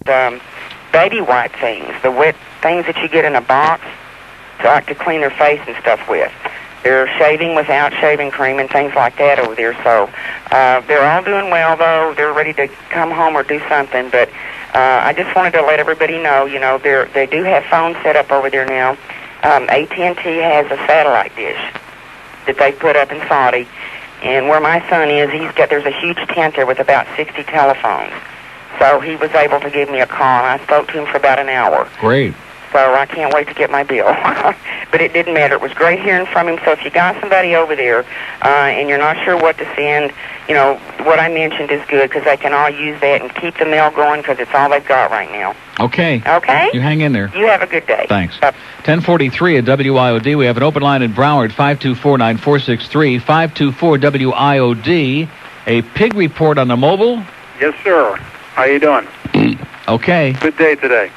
baby wipe things, the wet things that you get in a box to clean their face and stuff with. They're shaving without shaving cream and things like that over there. So they're all doing well, though. They're ready to come home or do something. But I just wanted to let everybody know, they do have phones set up over there now. AT&T has a satellite dish that they put up in Saudi. And where my son is, there's a huge tent there with about 60 telephones. So he was able to give me a call, and I spoke to him for about an hour. Great. So I can't wait to get my bill. But it didn't matter. It was great hearing from him. So if you got somebody over there and you're not sure what to send, what I mentioned is good because they can all use that and keep the mail going because it's all they've got right now. Okay. Okay? You hang in there. You have a good day. Thanks. 1043 at WIOD. We have an open line in Broward, 524-9463, 524-WIOD. A pig report on the mobile? Yes, sir. How you doing? Okay. Good day today.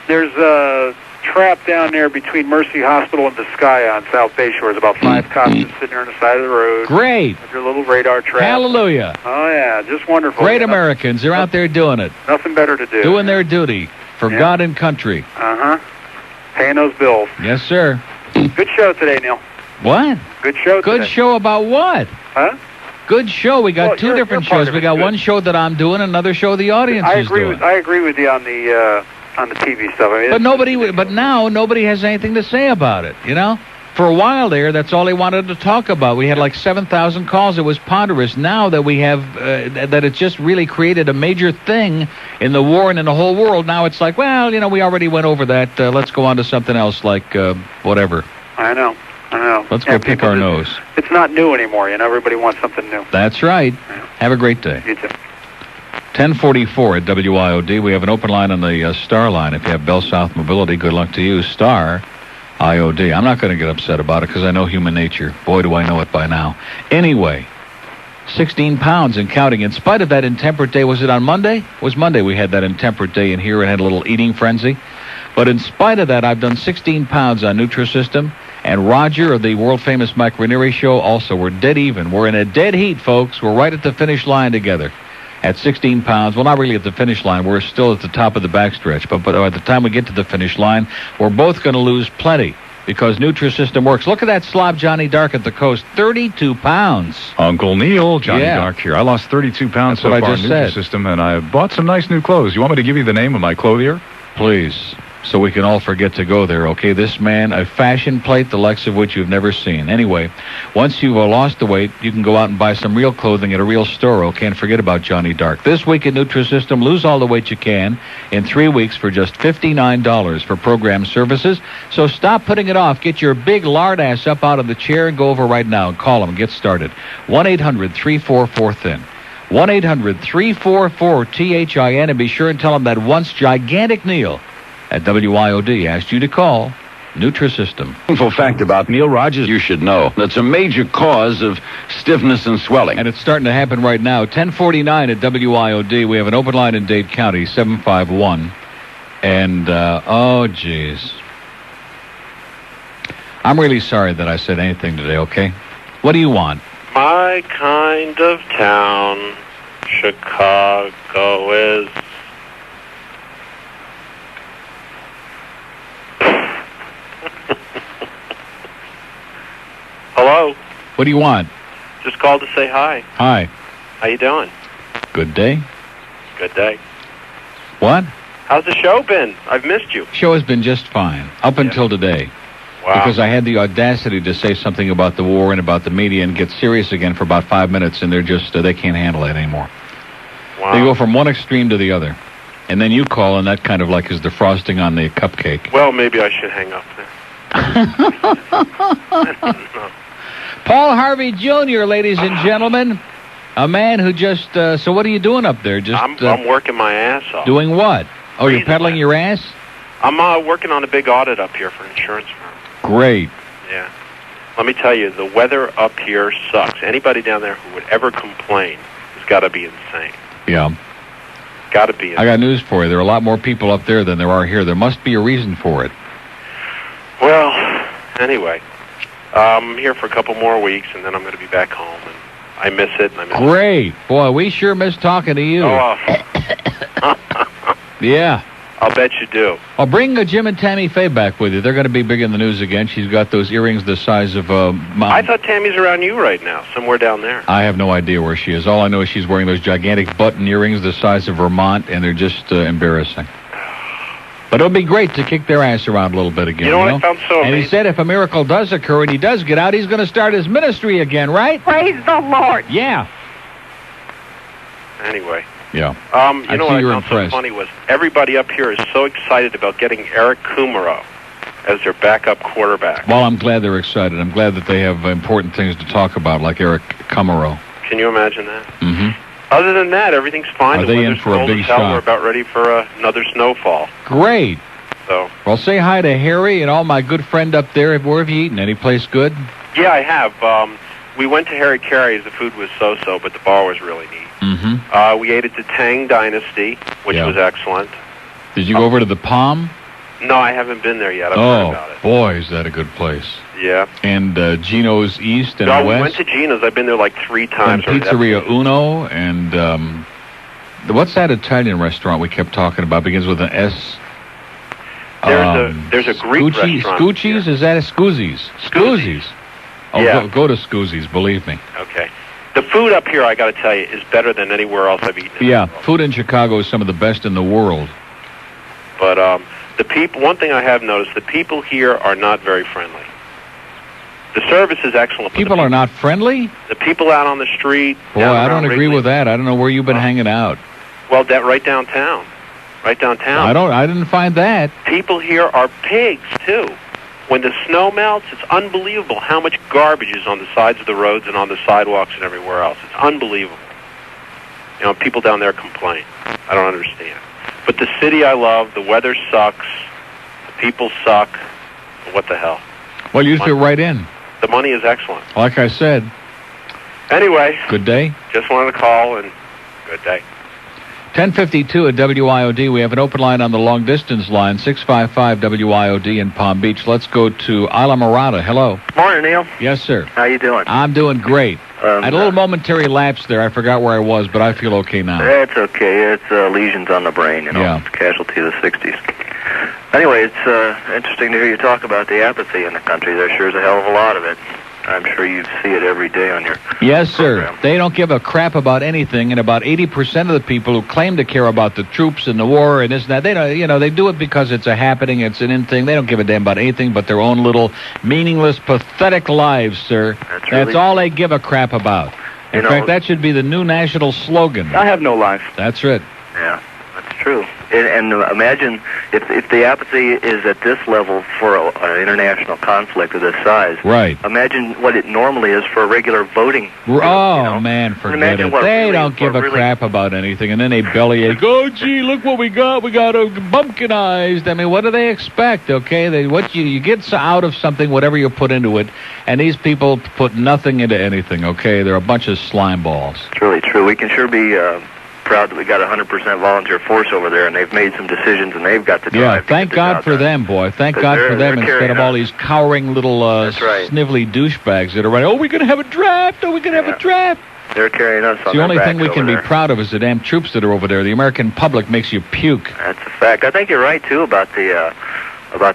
There's a trap down there between Mercy Hospital and Biscaya on South Bay Shore. There's about 5 cops just sitting there on the side of the road. Great. With their little radar trap. Hallelujah. Oh, yeah. Just wonderful. Great Americans. They're out there doing it. Nothing better to do. Doing their duty for God and country. Uh-huh. Paying those bills. Yes, sir. Good show today, Neil. What? Good show today. Good show about what? Huh? Good show. We got two different shows. We got one show that I'm doing, another show the audience is doing. I agree with you on the TV stuff. I mean, but now nobody has anything to say about it. For a while there, that's all they wanted to talk about. We had like 7,000 calls. It was ponderous. Now that we have that, it's just really created a major thing in the war and in the whole world. Now it's like, well, we already went over that. Let's go on to something else, like whatever. I know. Let's go pick our nose. It's not new anymore, Everybody wants something new. That's right. Yeah. Have a great day. You too. 1044 at WIOD. We have an open line on the Star line. If you have Bell South Mobility, good luck to you. Star IOD. I'm not going to get upset about it because I know human nature. Boy, do I know it by now. Anyway, 16 pounds and counting. In spite of that intemperate day, was it on Monday? It was Monday we had that intemperate day in here and had a little eating frenzy. But in spite of that, I've done 16 pounds on Nutrisystem. And Roger of the world-famous Mike Ranieri show also. We're dead even. We're in a dead heat, folks. We're right at the finish line together at 16 pounds. Well, not really at the finish line. We're still at the top of the backstretch. But by the time we get to the finish line, we're both going to lose plenty because Nutrisystem works. Look at that slob Johnny Dark at the coast. 32 pounds. Uncle Neil, Johnny Dark here. I lost 32 pounds so far in Nutrisystem, and I bought some nice new clothes. You want me to give you the name of my clothier? Please. So we can all forget to go there, okay? This man, a fashion plate, the likes of which you've never seen. Anyway, once you've lost the weight, you can go out and buy some real clothing at a real store, okay? And forget about Johnny Dark. This week at Nutrisystem, lose all the weight you can in 3 weeks for just $59 for program services. So stop putting it off. Get your big lard ass up out of the chair and go over right now and call them and get started. 1-800-344-THIN. 1-800-344-THIN, and be sure and tell them that once gigantic Neil at WIOD asked you to call Nutrisystem. Info fact about Neil Rogers you should know. That's a major cause of stiffness and swelling. And it's starting to happen right now. 1049 at WIOD. We have an open line in Dade County, 751. And, oh, geez. I'm really sorry that I said anything today, okay? What do you want? My kind of town, Chicago is... Hello? What do you want? Just called to say hi. Hi. How you doing? Good day. Good day. What? How's the show been? I've missed you. Show has been just fine, up until today. Wow. Because I had the audacity to say something about the war and about the media and get serious again for about 5 minutes, and they're just, they can't handle it anymore. Wow. They go from one extreme to the other. And then you call, and that kind of like is the frosting on the cupcake. Well, maybe I should hang up then. Paul Harvey Jr., ladies and gentlemen. A man who just, so what are you doing up there? Just I'm working my ass off. Doing what? Oh, you're peddling your ass? I'm working on a big audit up here for an insurance firm. Great. Yeah. Let me tell you, the weather up here sucks. Anybody down there who would ever complain has got to be insane. Yeah. Got to be insane. I got news for you. There are a lot more people up there than there are here. There must be a reason for it. Well, anyway, I'm here for a couple more weeks, and then I'm going to be back home, and I miss it. And I miss Great. Boy, we sure miss talking to you. Oh. Yeah. I'll bet you do. I'll bring Jim and Tammy Faye back with you. They're going to be big in the news again. She's got those earrings the size of I thought Tammy's around you right now, somewhere down there. I have no idea where she is. All I know is she's wearing those gigantic button earrings the size of Vermont, and they're just embarrassing. But it'll be great to kick their ass around a little bit again. You know what I found so amazing? And he said if a miracle does occur and he does get out, he's going to start his ministry again, right? Praise the Lord. Yeah. Anyway. Yeah. You know what I found so funny was everybody up here is so excited about getting Eric Kumaro as their backup quarterback. Well, I'm glad they're excited. I'm glad that they have important things to talk about, like Eric Kumaro. Can you imagine that? Mm-hmm. Other than that, everything's fine. Are they in for a big shot? We're about ready for another snowfall. Great. So. Well, say hi to Harry and all my good friend up there. Where have you eaten? Any place good? Yeah, I have. We went to Harry Carey's. The food was so-so, but the bar was really neat. Mm-hmm. We ate at the Tang Dynasty, which was excellent. Did you go over to the Palm? No, I haven't been there yet. I've heard about it. Boy, is that a good place. Yeah. And Gino's East and West? We went to Gino's. I've been there like 3 times. And Pizzeria Uno, and what's that Italian restaurant we kept talking about? Begins with an S. There's a Greek restaurant. Scoochies? Is that a Scoozies? Scoozies. Oh, yeah. Go to Scoozies, believe me. Okay. The food up here, I got to tell you, is better than anywhere else I've eaten. Yeah, food in Chicago is some of the best in the world. But the people, one thing I have noticed, the people here are not very friendly. The service is excellent. People are not friendly? The people out on the street. Boy, I don't agree with that. I don't know where you've been hanging out. Well, right downtown. Right downtown. I didn't find that. People here are pigs, too. When the snow melts, it's unbelievable how much garbage is on the sides of the roads and on the sidewalks and everywhere else. It's unbelievable. You know, people down there complain. I don't understand. But the city I love, the weather sucks, the people suck. What the hell? Well, you fit right in. The money is excellent. Like I said. Anyway. Good day. Just wanted to call and good day. 1052 at WIOD. We have an open line on the long-distance line, 655 WIOD in Palm Beach. Let's go to Isla Mirada. Hello. Morning, Neil. Yes, sir. How you doing? I'm doing great. I had a little momentary lapse there. I forgot where I was, but I feel okay now. It's okay. It's lesions on the brain, It's a casualty of the 60s. Anyway, it's interesting to hear you talk about the apathy in the country. There sure is a hell of a lot of it. I'm sure you see it every day on your Yes, sir. program. They don't give a crap about anything, and about 80% of the people who claim to care about the troops and the war and this and that, they don't, they do it because it's a happening, it's an in thing. They don't give a damn about anything but their own little meaningless, pathetic lives, sir. That's all they give a crap about. In fact, that should be the new national slogan. I have no life. That's it. Yeah, that's true. And imagine if the apathy is at this level for an international conflict of this size. Right. Imagine what it normally is for a regular voting. Man, forget it. They don't give a crap about anything, and then they bellyache. Oh, gee, look what we got. We got bumpkinized. I mean, what do they expect? Okay, you get out of something, whatever you put into it, and these people put nothing into anything. Okay, they're a bunch of slime balls. It's really true. We can sure be proud that we got 100% volunteer force over there, and they've made some decisions, and they've got the drive. Yeah, thank God for them, boy. Thank God for them instead of all these cowering little snivelly douchebags that are running. Oh, we're going to have a draft. Oh, we're going to have a draft. They're carrying us on the only thing we can be proud of is the damn troops that are over there. The American public makes you puke. That's a fact. I think you're right, too, about the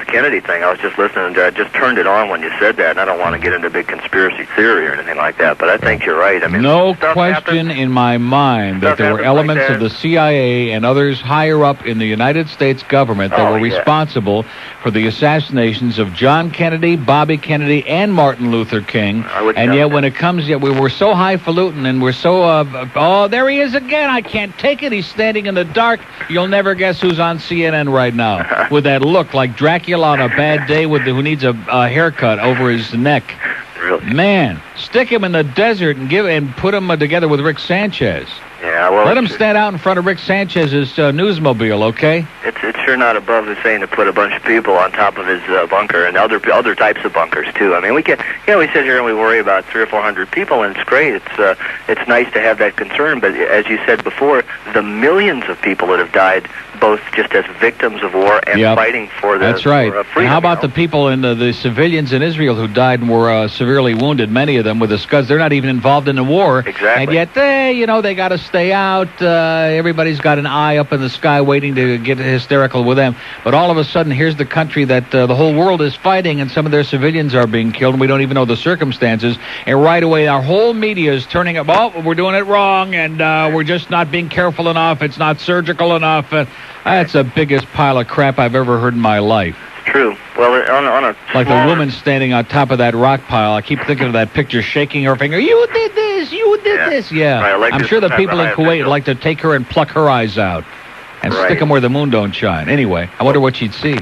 Kennedy thing. I was just listening. I just turned it on when you said that, and I don't want to get into big conspiracy theory or anything like that, but I think you're right. I mean, no question in my mind that there were elements of the CIA and others higher up in the United States government that were responsible for the assassinations of John Kennedy, Bobby Kennedy, and Martin Luther King. And yet when it comes, we were so highfalutin and we're so, there he is again. I can't take it. He's standing in the dark. You'll never guess who's on CNN right now with that look like Dracula on a bad day who needs a haircut over his neck. Really? Man, stick him in the desert and put him together with Rick Sanchez. Yeah, well, let him stand out in front of Rick Sanchez's newsmobile, okay? It's sure not above the saying to put a bunch of people on top of his bunker and other types of bunkers too. I mean, we sit here and we worry about 300 or 400 people, and it's great. It's nice to have that concern, but as you said before, the millions of people that have died both just as victims of war and fighting for the That's right. For freedom, and how about the people in the civilians in Israel who died and were severely wounded, many of them with the Scuds? They're not even involved in the war. Exactly. And yet they got to stay out. Everybody's got an eye up in the sky waiting to get hysterical with them. But all of a sudden, here's the country that the whole world is fighting, and some of their civilians are being killed, and we don't even know the circumstances. And right away, our whole media is turning up, oh, we're doing it wrong, and we're just not being careful enough. It's not surgical enough. That's the biggest pile of crap I've ever heard in my life. True. Well, on a like the woman standing on top of that rock pile. I keep thinking of that picture, shaking her finger. You did this. You did this. Yeah. Right, like I'm sure the people in Kuwait would like to take her and pluck her eyes out and stick them where the moon don't shine. Anyway, I wonder what she'd see.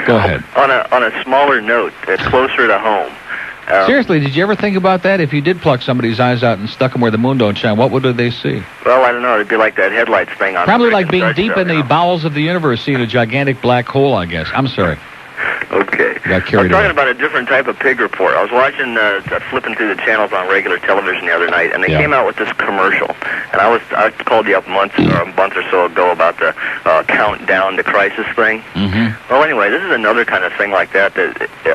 Go ahead. On a smaller note, closer to home. Seriously, did you ever think about that? If you did pluck somebody's eyes out and stuck them where the moon don't shine, what would they see? Well, I don't know. It'd be like that headlights thing on. Probably like being deep in the bowels of the universe, seeing a gigantic black hole, I guess. I'm sorry. Okay. Got carried away. I was talking about a different type of pig report. I was watching, flipping through the channels on regular television the other night, and they came out with this commercial. And I called you up a month or so ago about the countdown to crisis thing. Mm-hmm. Well, anyway, this is another kind of thing like that,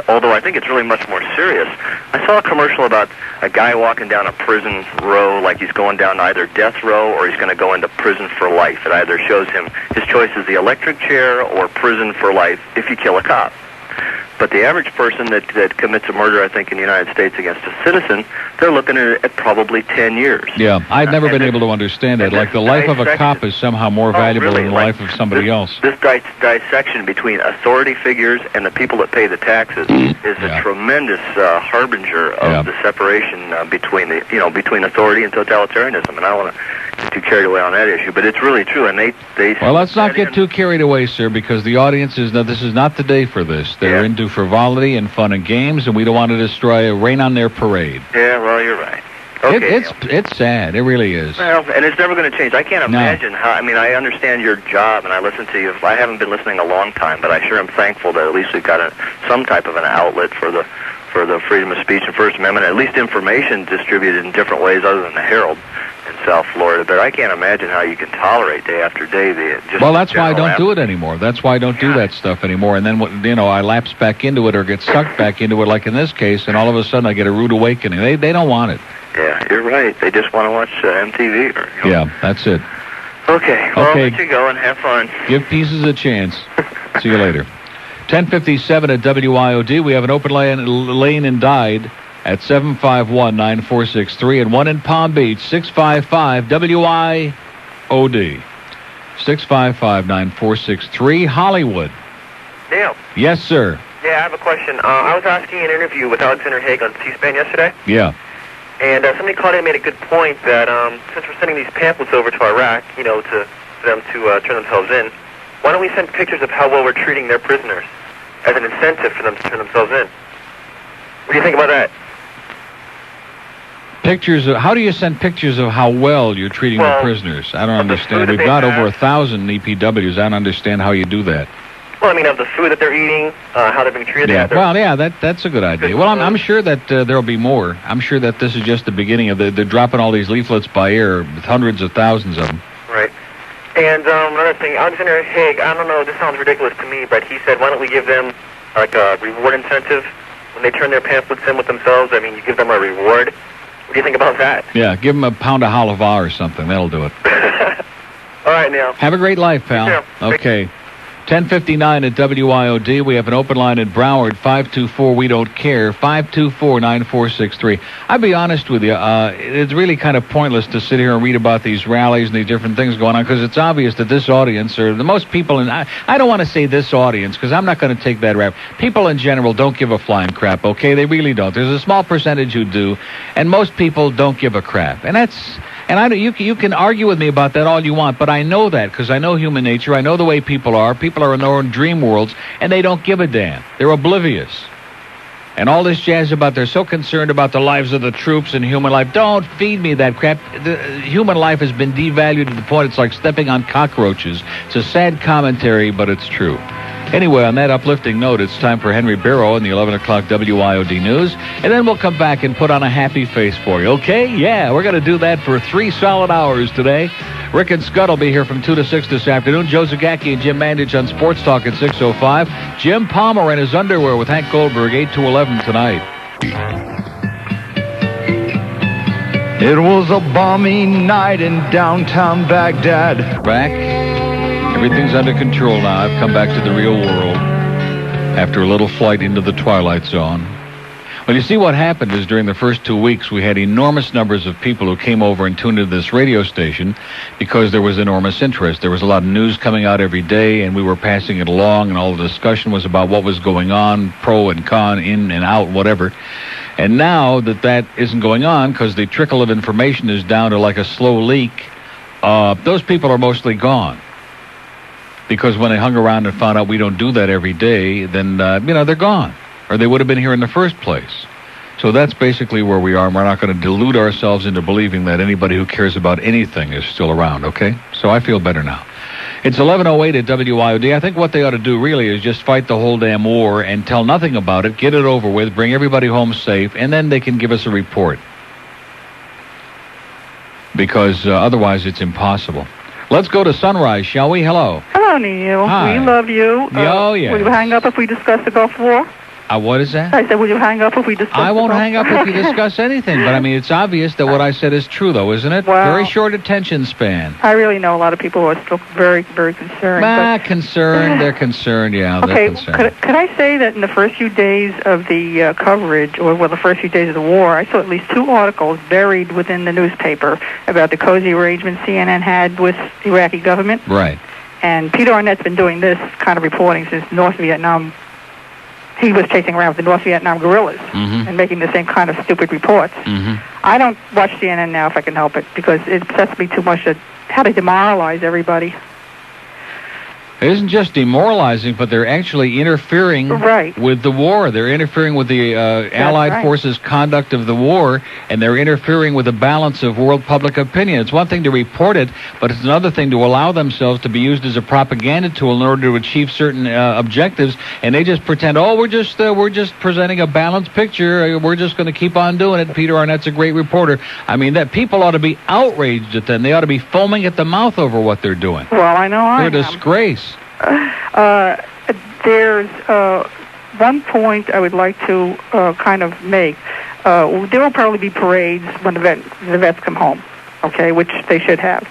although I think it's really much more serious. I saw a commercial about a guy walking down a prison row like he's going down either death row or he's going to go into prison for life. It either shows him his choice is the electric chair or prison for life if you kill a cop. But the average person that commits a murder, I think, in the United States against a citizen, they're looking at probably 10 years. Yeah, I've never been able to understand it. Like the life of a cop is somehow more valuable than the life of somebody else. This dissection between authority figures and the people that pay the taxes is a tremendous harbinger of the separation between authority and totalitarianism. And I don't want to get too carried away on that issue, but it's really true. And they well, let's not get too carried away, sir, because the audience is this is not the day for this. They're into frivolity and fun and games, and we don't want to rain on their parade. Yeah, well, you're right. Okay, it's sad. It really is. Well, and it's never going to change. I can't imagine how. I mean, I understand your job, and I listen to you. I haven't been listening a long time, but I sure am thankful that at least we've got some type of an outlet for the freedom of speech and First Amendment. At least information distributed in different ways other than the Herald in South Florida. But I can't imagine how you can tolerate day after day well, that's why I don't do it anymore. That's why I don't do that stuff anymore. And then I lapse back into it or get sucked back into it, like in this case, and all of a sudden I get a rude awakening. They don't want it. Yeah, you're right. They just want to watch MTV. Yeah, that's it. Okay, well, I'll let you go and have fun. Give pieces a chance. See you later. 10:57 at WIOD. We have an open lane in Dyed at 751-9463 and one in Palm Beach, 655 WIOD. 655-9463. Hollywood. Neil. Yes, sir. Yeah, I have a question. I was asking an interview with Alexander Haig on C-SPAN yesterday. Yeah. And somebody called in and made a good point that since we're sending these pamphlets over to Iraq, for them to turn themselves in, why don't we send pictures of how well we're treating their prisoners as an incentive for them to turn themselves in? What do you think about that? How do you send pictures of how well you're treating the prisoners? I don't understand. We've got over 1,000 EPWs. I don't understand how you do that. Well, I mean, of the food that they're eating, how they're being treated. Yeah. Well, yeah, that's a good idea. Well, I'm sure that there'll be more. I'm sure that this is just the beginning of they're dropping all these leaflets by air, with hundreds of thousands of them. Right. And another thing, Alexander Haig, I don't know, this sounds ridiculous to me, but he said, why don't we give them like a reward incentive when they turn their pamphlets in with themselves? I mean, you give them a reward. What do you think about that? Yeah, give them a pound of halva or something. That'll do it. All right, Neil. Have a great life, pal. You too. Okay. 10:59 at WIOD. We have an open line in Broward, 524 We Don't Care, 524-9463. I'll be honest with you, it's really kind of pointless to sit here and read about these rallies and these different things going on, because it's obvious that this audience, or the most people, I don't want to say this audience, because I'm not going to take that rap. People in general don't give a flying crap, okay? They really don't. There's a small percentage who do, and most people don't give a crap. And you can argue with me about that all you want, but I know that because I know human nature. I know the way people are. People are in their own dream worlds, and they don't give a damn. They're oblivious. And all this jazz about they're so concerned about the lives of the troops and human life. Don't feed me that crap. Human life has been devalued to the point it's like stepping on cockroaches. It's a sad commentary, but it's true. Anyway, on that uplifting note, it's time for Henry Barrow and the 11 o'clock WIOD News, and then we'll come back and put on a happy face for you, okay? Yeah, we're going to do that for 3 solid hours today. Rick and Scott will be here from 2 to 6 this afternoon. Joe Zagacki and Jim Mandich on Sports Talk at 6:05. Jim Palmer in his underwear with Hank Goldberg, 8 to 11 tonight. It was a balmy night in downtown Baghdad. Back. Everything's under control now. I've come back to the real world after a little flight into the Twilight Zone. Well, you see, what happened is during the first 2 weeks, we had enormous numbers of people who came over and tuned into this radio station because there was enormous interest. There was a lot of news coming out every day, and we were passing it along, and all the discussion was about what was going on, pro and con, in and out, whatever. And now that isn't going on because the trickle of information is down to like a slow leak, those people are mostly gone. Because when they hung around and found out we don't do that every day, then, they're gone. Or they would have been here in the first place. So that's basically where we are, and we're not going to delude ourselves into believing that anybody who cares about anything is still around, okay? So I feel better now. It's 11:08 at WIOD. I think what they ought to do really is just fight the whole damn war and tell nothing about it, get it over with, bring everybody home safe, and then they can give us a report. Because otherwise it's impossible. Let's go to Sunrise, shall we? Hello. Hello, Neil. Hi. We love you. Oh, yeah. Will you hang up if we discuss the Gulf War? What is that? I said, will you hang up if we discuss I won't the Gulf hang up if you discuss anything, but I mean, it's obvious that what I said is true, though, isn't it? Well, very short attention span. I really know a lot of people who are still very, very concerned. Concerned. They're concerned, yeah, okay, they're concerned. Could I say that in the first few days of the coverage, or the first few days of the war, I saw at least 2 articles buried within the newspaper about the cozy arrangement CNN had with the Iraqi government. Right. And Peter Arnett's been doing this kind of reporting since North Vietnam. He was chasing around with the North Vietnam guerrillas and making the same kind of stupid reports. I don't watch CNN now if I can help it because it upsets me too much how to demoralize everybody. It isn't just demoralizing, but they're actually interfering with the war. They're interfering with the Allied forces' conduct of the war, and they're interfering with the balance of world public opinion. It's one thing to report it, but it's another thing to allow themselves to be used as a propaganda tool in order to achieve certain objectives, and they just pretend, we're just presenting a balanced picture. We're just going to keep on doing it. Peter Arnett's a great reporter. I mean, that people ought to be outraged at them. They ought to be foaming at the mouth over what they're doing. Well, I know they're a disgrace. There's one point I would like to kind of make. There will probably be parades when the vets come home, okay, which they should have.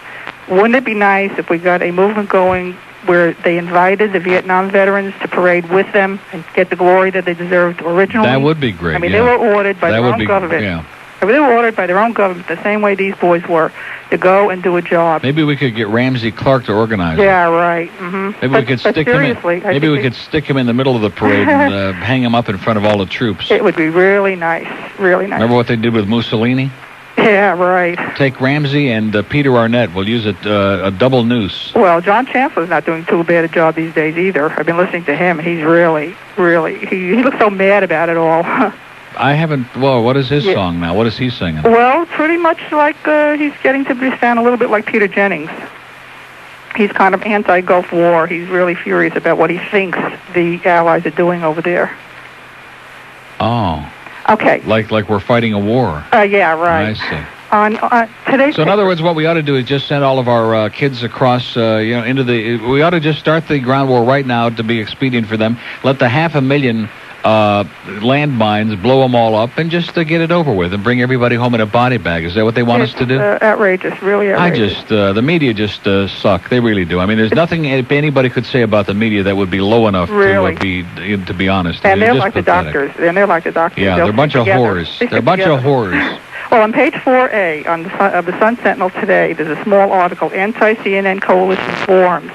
Wouldn't it be nice if we got a movement going where they invited the Vietnam veterans to parade with them and get the glory that they deserved originally? That would be great. I mean, they were ordered by their own government. Yeah. They were ordered by their own government the same way these boys were to go and do a job. Maybe we could get Ramsey Clark to organize it. Yeah, right. Maybe we could stick him in. Maybe we could stick him in the middle of the parade and hang him up in front of all the troops. It would be really nice, really nice. Remember what they did with Mussolini? Yeah, right. Take Ramsey and Peter Arnett. We'll use a double noose. Well, John Chancellor's not doing too bad a job these days either. I've been listening to him. He's really, he looks so mad about it all. I haven't. Well, what is his song now? What is he singing? Well, pretty much like he's getting to sound a little bit like Peter Jennings. He's kind of anti-Gulf War. He's really furious about what he thinks the Allies are doing over there. Oh. Okay. Like we're fighting a war. Yeah, right. I see. On today's. So in other words, what we ought to do is just send all of our kids across, into the. We ought to just start the ground war right now to be expedient for them. Let the 500,000 landmines blow them all up and just get it over with and bring everybody home in a body bag. Is that what they want us to do? Outrageous, really outrageous. The media just suck. They really do. I mean, there's nothing anybody could say about the media that would be low enough to be honest. And they're like the doctors. And they're like the doctors. Yeah, they're a bunch of whores. They're a bunch of whores. Well, on page 4A of the Sun Sentinel today, there's a small article, Anti-CNN Coalition Forms.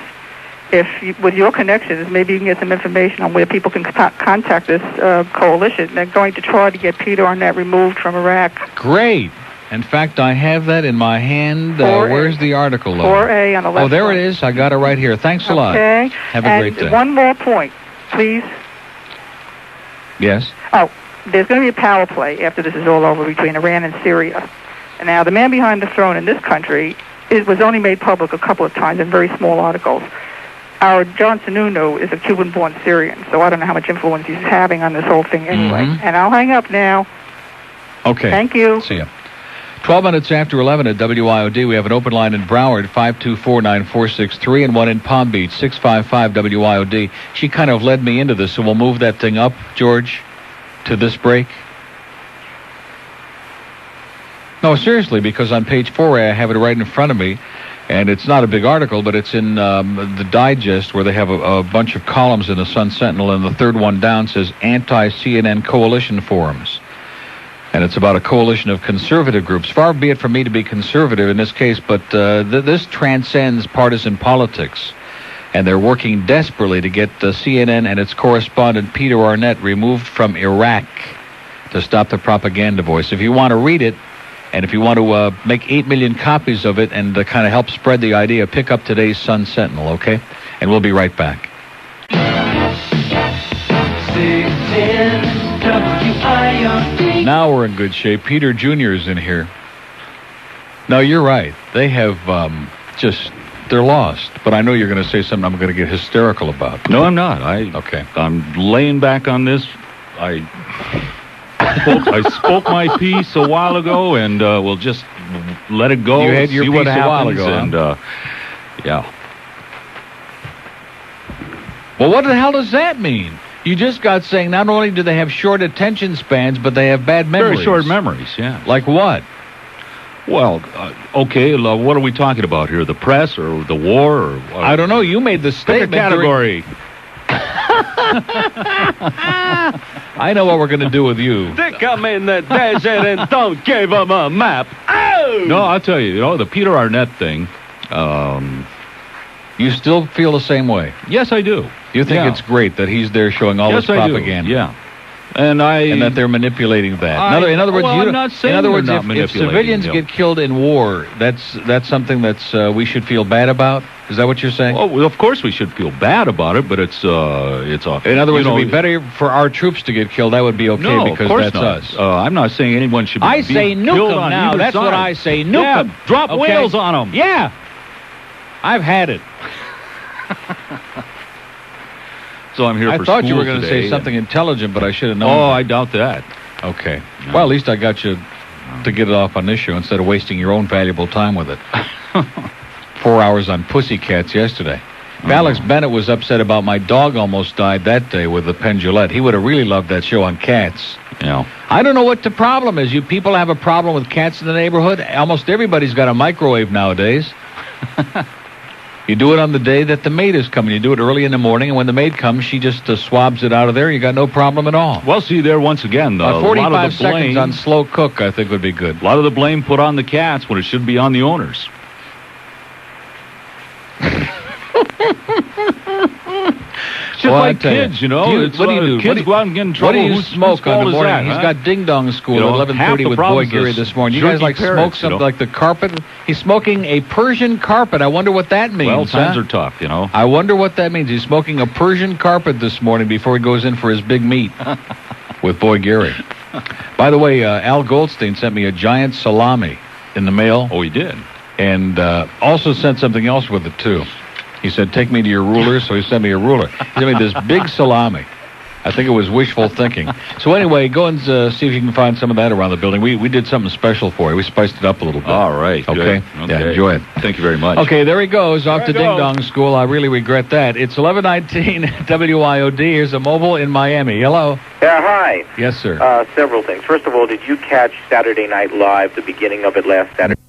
With your connections, maybe you can get some information on where people can contact this coalition. They're going to try to get Peter Arnett removed from Iraq. Great. In fact, I have that in my hand. Where's the article? 4A on the left. Oh, there it is. I got it right here. Thanks a lot. Okay. Have a great day. One more point, please. Yes? Oh, there's going to be a power play after this is all over between Iran and Syria. And now, the man behind the throne in this country, it was only made public a couple of times in very small articles. Our John Sununu is a Cuban-born Syrian, so I don't know how much influence he's having on this whole thing anyway. And I'll hang up now. Okay. Thank you. See ya. 12 minutes after 11 at WIOD. We have an open line in Broward, 524-9463, and one in Palm Beach, 655-WIOD. She kind of led me into this, so we'll move that thing up, George, to this break. No, seriously, because on page 4, I have it right in front of me, and it's not a big article, but it's in the digest where they have a bunch of columns in the Sun Sentinel, and the third one down says Anti-CNN Coalition Forums. And it's about a coalition of conservative groups. Far be it from me to be conservative in this case, but this transcends partisan politics. And they're working desperately to get CNN and its correspondent Peter Arnett removed from Iraq to stop the propaganda voice. If you want to read it, and if you want to make 8 million copies of it and kind of help spread the idea, pick up today's Sun Sentinel, okay? And we'll be right back. 610 WIOD. Now we're in good shape. Peter Jr. is in here. No, you're right. They have they're lost. But I know you're going to say something I'm going to get hysterical about. No, I'm not. Okay. I'm laying back on this. I spoke my piece a while ago, and we'll just let it go. You had your see piece what happens, a while ago, and yeah. Well, what the hell does that mean? You just got saying not only do they have short attention spans, but they have bad memories. Very short memories, yeah. Like what? Well, okay, what are we talking about here? The press or the war? Or I don't know. You made the statement. Pick a category. I know what we're going to do with you. Stick them in the desert and don't give them a map. Oh! No, I'll tell you, the Peter Arnett thing. You still feel the same way? Yes, I do. You think it's great that he's there showing all this propaganda? Yeah. And that they're manipulating that. In other words, I'm not saying if civilians get killed in war, that's something that's we should feel bad about. Is that what you're saying? Well, of course we should feel bad about it, but it's awful. In other words, it would be better for our troops to get killed. That would be okay because of course that's not. us. I'm not saying anyone should be I say nuke killed them on now. either That's side. what I say. Nuke them. Drop whales on them. Yeah. I've had it. So I'm here for school I thought you were going to say today, something intelligent, but I should have known. Oh, I doubt that. Okay. No. Well, at least I got you to get it off on this show instead of wasting your own valuable time with it. 4 hours on pussycats yesterday. Alex Bennett was upset about my dog almost died that day with the pendulette. He would have really loved that show on cats. I don't know what the problem is. You people have a problem with cats in the neighborhood? Almost everybody's got a microwave nowadays. You do it on the day that the maid is coming. You do it early in the morning, and when the maid comes, she just swabs it out of there. You got no problem at all. Well, see, there once again, though. 45 seconds on slow cook, I think, would be good. A lot of the blame put on the cats when it should be on the owners. It's just like kids, what do you do? Kids go out and get in trouble. What do you smoke on the morning? He's got ding-dong school at 11:30 with Boy Gary this morning. You guys smoke something like the carpet? He's smoking a Persian carpet. I wonder what that means. Well, times are tough, I wonder what that means. He's smoking a Persian carpet this morning before he goes in for his big meet with Boy Gary. By the way, Al Goldstein sent me a giant salami in the mail. Oh, he did? And also sent something else with it, too. He said, take me to your ruler, so he sent me a ruler. He sent me this big salami. I think it was wishful thinking. So anyway, go and see if you can find some of that around the building. We did something special for you. We spiced it up a little bit. All right. Okay? Yeah, enjoy it. Thank you very much. Okay, there he goes, off to ding-dong school. I really regret that. It's 11:19 WIOD. Here's a mobile in Miami. Hello. Yeah, hi. Yes, sir. Several things. First of all, did you catch Saturday Night Live, the beginning of it last Saturday?